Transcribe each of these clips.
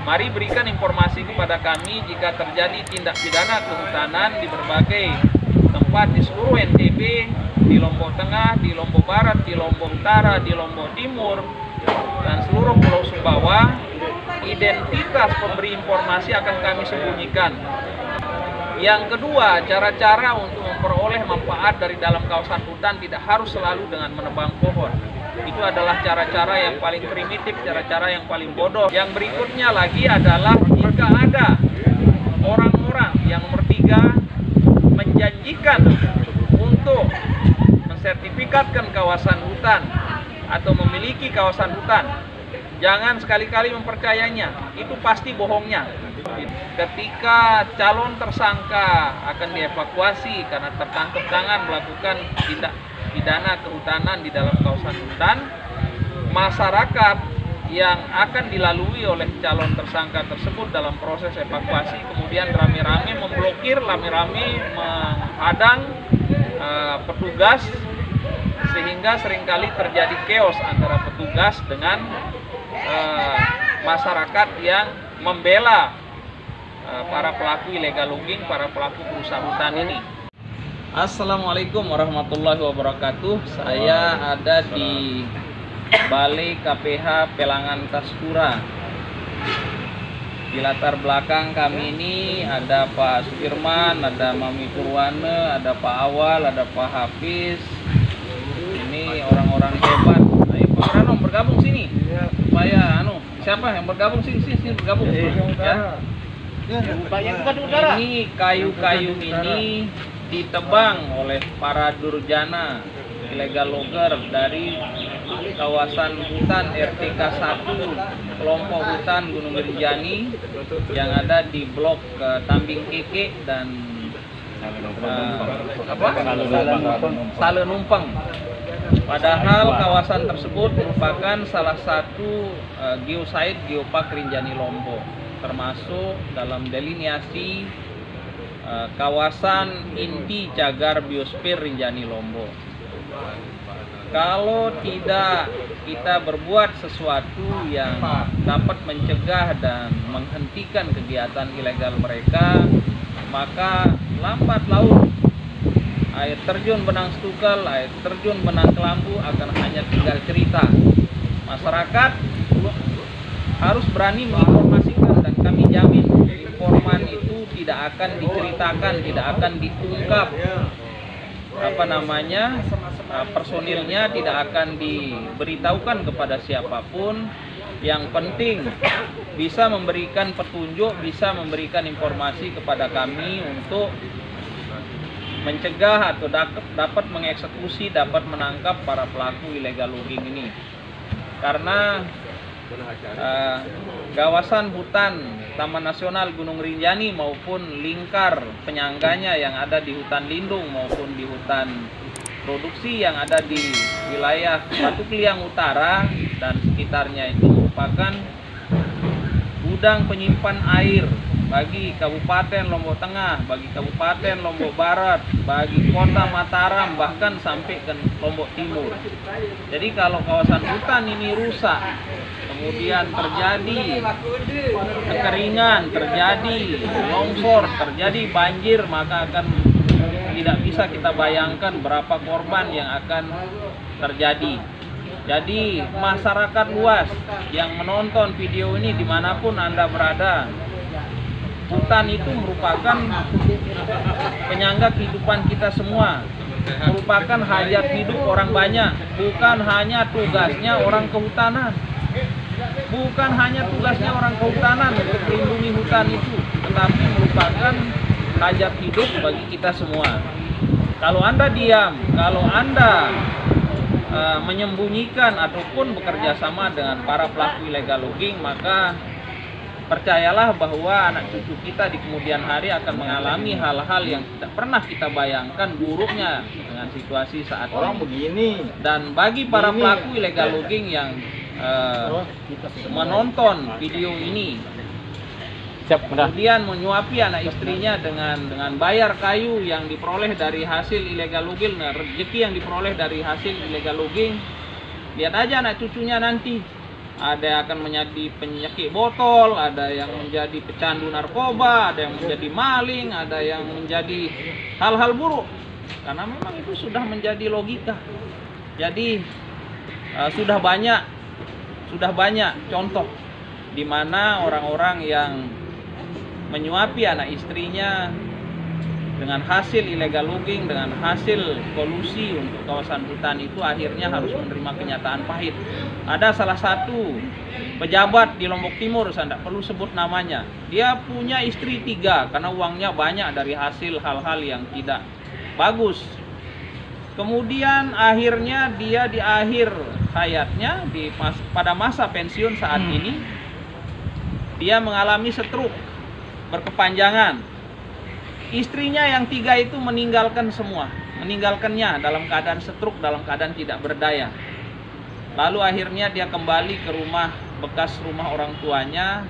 Mari berikan informasi kepada kami jika terjadi tindak pidana kehutanan di berbagai tempat di seluruh NTB, di Lombok Tengah, di Lombok Barat, di Lombok Utara, di Lombok Timur, dan seluruh Pulau Sumbawa. Identitas pemberi informasi akan kami sembunyikan. Yang kedua, cara-cara untuk memperoleh manfaat dari dalam kawasan hutan tidak harus selalu dengan menebang pohon. Itu adalah cara-cara yang paling primitif, cara-cara yang paling bodoh. Yang berikutnya lagi adalah jika ada orang-orang yang nomor 3 menjanjikan untuk mensertifikatkan kawasan hutan atau memiliki kawasan hutan, jangan sekali-kali mempercayainya. Itu pasti bohongnya. Ketika calon tersangka akan dievakuasi karena tertangkap tangan melakukan tindak pidana kehutanan di dalam kawasan hutan, masyarakat yang akan dilalui oleh calon tersangka tersebut dalam proses evakuasi kemudian rame-rame memblokir, rame-rame menghadang petugas, sehingga seringkali terjadi chaos antara petugas dengan masyarakat yang membela para pelaku illegal logging, para pelaku perusahaan hutan ini. Assalamualaikum warahmatullahi wabarakatuh. Saya ada di Balai KPH Pelangan Taskura. Di latar belakang kami ini ada Pak Sudirman, ada Mami Purwana, ada Pak Awal, ada Pak Hafiz. Ini orang-orang hebat. Ayo Pak Rano bergabung sini. Supaya siapa yang bergabung sini bergabung. Ya. Ini kayu-kayu ini ditebang oleh para durjana illegal logger dari kawasan hutan RTK 1 kelompok hutan Gunung Rinjani yang ada di blok Tambing Keke dan Sale Numpang. Padahal kawasan tersebut merupakan salah satu geosite geopark Rinjani Lombok, termasuk dalam delineasi kawasan inti cagar biosfer Rinjani Lombok. Kalau tidak kita berbuat sesuatu yang dapat mencegah dan menghentikan kegiatan ilegal mereka, maka lambat laun air terjun Benang Stukal, air terjun Benang Kelambu akan hanya tinggal cerita. Masyarakat harus berani menginformasikan, dan kami jamin informan itu tidak akan diceritakan, tidak akan diungkap personilnya, tidak akan diberitahukan kepada siapapun. Yang penting bisa memberikan petunjuk, bisa memberikan informasi kepada kami untuk mencegah atau dapat mengeksekusi, dapat menangkap para pelaku illegal logging ini. Karena kawasan hutan Taman Nasional Gunung Rinjani maupun lingkar penyangganya yang ada di hutan lindung maupun di hutan produksi yang ada di wilayah Batu Kliang Utara dan sekitarnya itu merupakan gudang penyimpan air bagi Kabupaten Lombok Tengah, bagi Kabupaten Lombok Barat, bagi Kota Mataram, bahkan sampai ke Lombok Timur. Jadi kalau kawasan hutan ini rusak, kemudian terjadi kekeringan, terjadi longsor, terjadi banjir, maka akan tidak bisa kita bayangkan berapa korban yang akan terjadi. Jadi masyarakat luas yang menonton video ini dimanapun Anda berada, hutan itu merupakan penyangga kehidupan kita semua, merupakan hajat hidup orang banyak, bukan hanya tugasnya orang kehutanan. Bukan hanya tugasnya orang kehutanan untuk melindungi hutan itu, tetapi merupakan hajat hidup bagi kita semua. Kalau Anda diam, kalau Anda menyembunyikan ataupun bekerja sama dengan para pelaku illegal logging, maka percayalah bahwa anak cucu kita di kemudian hari akan mengalami hal-hal yang tidak pernah kita bayangkan buruknya dengan situasi saat ini. Dan bagi para pelaku illegal logging yang menonton video ini, kemudian menyuapi anak istrinya dengan bayar kayu yang diperoleh dari hasil illegal logging, rezeki yang diperoleh dari hasil illegal logging, lihat aja anak cucunya nanti ada yang akan menjadi penyakit botol, ada yang menjadi pecandu narkoba, ada yang menjadi maling, ada yang menjadi hal-hal buruk. Karena memang itu sudah menjadi logika. Jadi sudah banyak contoh di mana orang-orang yang menyuapi anak istrinya dengan hasil illegal logging, dengan hasil kolusi untuk kawasan hutan itu akhirnya harus menerima kenyataan pahit. Ada salah satu pejabat di Lombok Timur, saya tidak perlu sebut namanya. Dia punya istri 3 karena uangnya banyak dari hasil hal-hal yang tidak bagus. Kemudian akhirnya dia di akhir hayatnya, pada masa pensiun saat ini, dia mengalami stroke berkepanjangan. Istrinya yang 3 itu meninggalkannya dalam keadaan stroke, dalam keadaan tidak berdaya. Lalu akhirnya dia kembali ke bekas rumah orang tuanya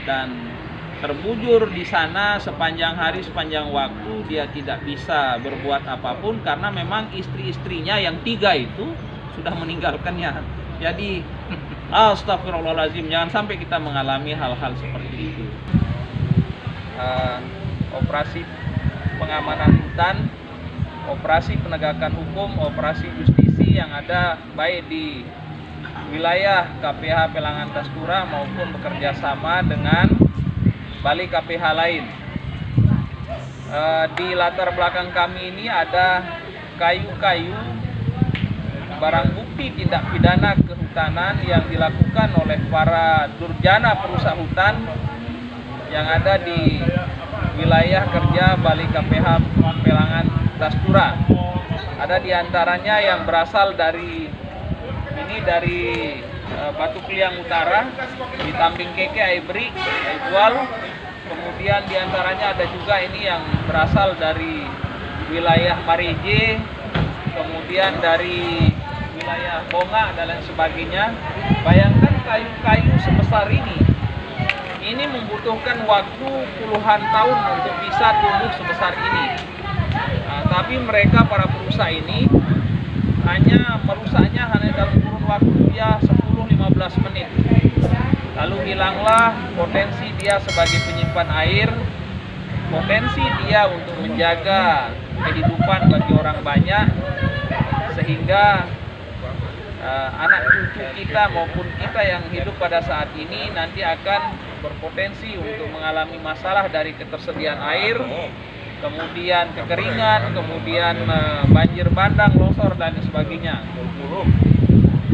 dan terbujur di sana sepanjang hari, sepanjang waktu. Dia tidak bisa berbuat apapun karena memang istri-istrinya yang 3 itu sudah meninggalkannya. Jadi astagfirullahaladzim, jangan sampai kita mengalami hal-hal seperti itu. Operasi pengamanan hutan, operasi penegakan hukum, operasi justisi yang ada baik di wilayah KPH Pelangan Tastura maupun bekerja sama dengan Bali KPH lain. Di latar belakang kami ini ada kayu-kayu barang bukti tindak pidana kehutanan yang dilakukan oleh para durjana perusak hutan yang ada di wilayah kerja Bali KPH Pelangan Tastura. Ada diantaranya yang berasal dari Batu Kliang Utara, di Tamping Keke, Aibri, Aibual. Kemudian diantaranya ada juga ini yang berasal dari wilayah Marije, kemudian dari wilayah Bonga dan lain sebagainya. Bayangkan kayu-kayu sebesar ini membutuhkan waktu puluhan tahun untuk bisa tumbuh sebesar ini. Tapi mereka para perusahaan ini merusaknya hanya dalam kurun waktu dia 10-15 menit. Lalu hilanglah potensi dia sebagai penyimpan air, potensi dia untuk menjaga kehidupan bagi orang banyak, sehingga anak cucu kita maupun kita yang hidup pada saat ini nanti akan berpotensi untuk mengalami masalah dari ketersediaan air, kemudian kekeringan, kemudian banjir bandang, longsor dan sebagainya.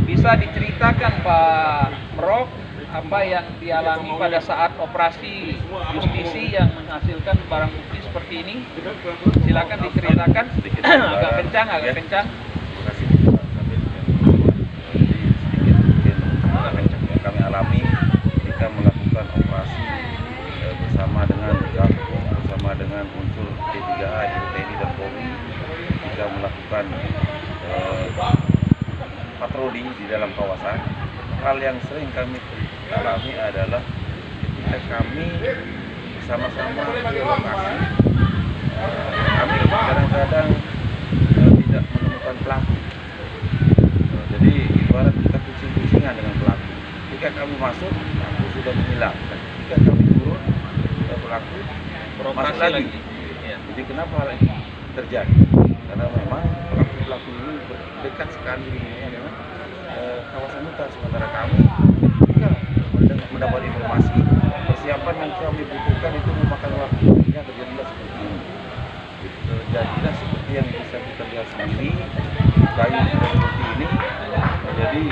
Bisa diceritakan Pak Merok apa yang dialami pada saat operasi justisi yang menghasilkan barang bukti seperti ini? Silakan diceritakan. Agak kencang. Kami alami ketika melakukan operasi bersama dengan Gakum, bersama dengan unsur P3A, TNI dan Polri, kita melakukan patroli di dalam kawasan. Hal yang sering kami alami adalah ketika kami bersama-sama ke lokasi, kami kadang-kadang tidak menemukan pelaku. Jadi ibarat kita kucing-kucingan dengan pelaku. Ketika kami masuk, pelaku sudah menghilang. Ketika kami turun, pelaku masuk lagi. Ya. Jadi kenapa hal ini terjadi? Karena memang pelaku ini dekat sekali dengan kawasan hutan. Sementara kami ketika mendapat informasi, persiapan yang kami butuhkan itu memakan waktu. Yang terjadilah seperti ini. Terjadilah seperti yang bisa kita lihat sendiri, kayu seperti ini. Jadi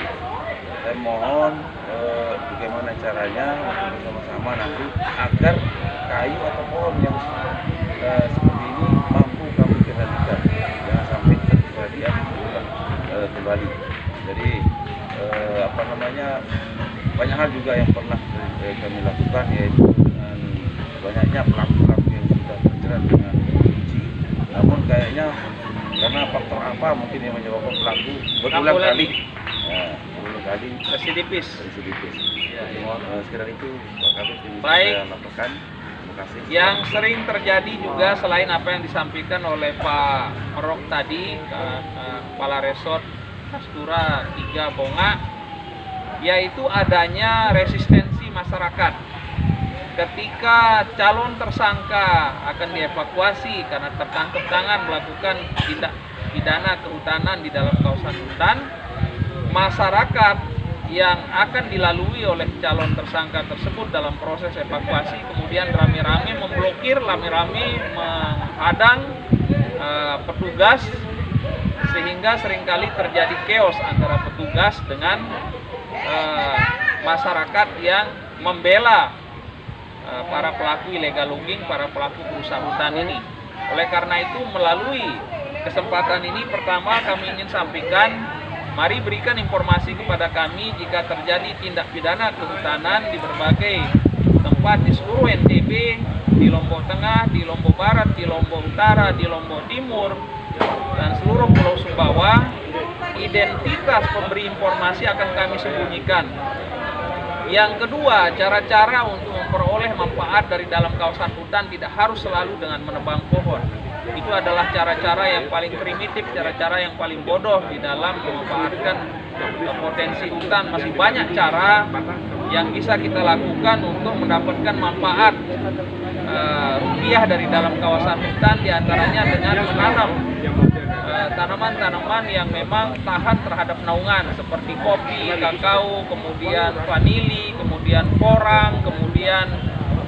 saya mohon bagaimana caranya untuk bersama-sama nanti agar kayu atau pohon yang seperti ini mampu kami kendalikan, jangan sampai terjadi kembali. Jadi banyak hal juga yang pernah kami lakukan, yaitu dengan banyaknya pelaku-pelaku yang sudah terjerat dengan kunci, namun kayaknya karena faktor apa mungkin yang menyebabkan pelaku berulang kali residipis. Ya. Sekiranya itu Pak Kabit yang saya laporkan. Terima kasih. Yang sering terjadi juga selain apa yang disampaikan oleh Pak Merok tadi, Kepala Resort Tastura 3 Bonga, yaitu adanya resistensi masyarakat. Ketika calon tersangka akan dievakuasi karena tertangkap tangan melakukan tindak pidana kehutanan di dalam kawasan hutan, masyarakat yang akan dilalui oleh calon tersangka tersebut dalam proses evakuasi kemudian rame-rame memblokir, rame-rame menghadang petugas, sehingga seringkali terjadi chaos antara petugas dengan masyarakat yang membela para pelaku illegal logging, para pelaku perusaha hutan ini. Oleh karena itu, melalui kesempatan ini, pertama kami ingin sampaikan, mari berikan informasi kepada kami jika terjadi tindak pidana kehutanan di berbagai tempat di seluruh NTB, di Lombok Tengah, di Lombok Barat, di Lombok Utara, di Lombok Timur, dan seluruh Pulau Sumbawa. Identitas pemberi informasi akan kami sembunyikan. Yang kedua, cara-cara untuk memperoleh manfaat dari dalam kawasan hutan tidak harus selalu dengan menebang pohon. Itu adalah cara-cara yang paling primitif, cara-cara yang paling bodoh di dalam memanfaatkan potensi hutan. Masih banyak cara yang bisa kita lakukan untuk mendapatkan manfaat rupiah dari dalam kawasan hutan, diantaranya dengan menanam tanaman-tanaman yang memang tahan terhadap naungan seperti kopi, kakao, kemudian vanili, kemudian porang, kemudian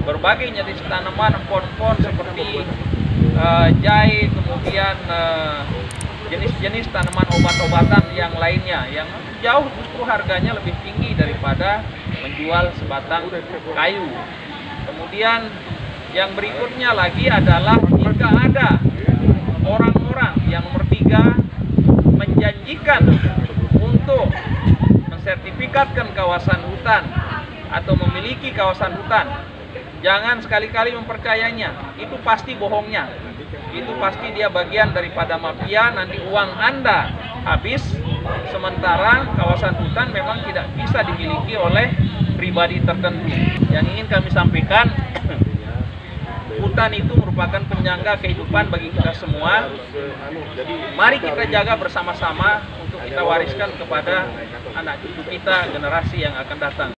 berbagai jenis tanaman, pohon-pohon seperti jahe, kemudian jenis-jenis tanaman obat-obatan yang lainnya yang jauh justru harganya lebih tinggi daripada menjual sebatang kayu. Kemudian yang berikutnya lagi adalah jika ada orang-orang yang nomor 3 menjanjikan untuk mensertifikatkan kawasan hutan atau memiliki kawasan hutan, jangan sekali-kali mempercayainya. Itu pasti bohongnya. Itu pasti dia bagian daripada mafia. Nanti uang Anda habis, sementara kawasan hutan memang tidak bisa dimiliki oleh pribadi tertentu. Yang ingin kami sampaikan, hutan itu merupakan penyangga kehidupan bagi kita semua. Mari kita jaga bersama-sama untuk kita wariskan kepada anak cucu kita, generasi yang akan datang.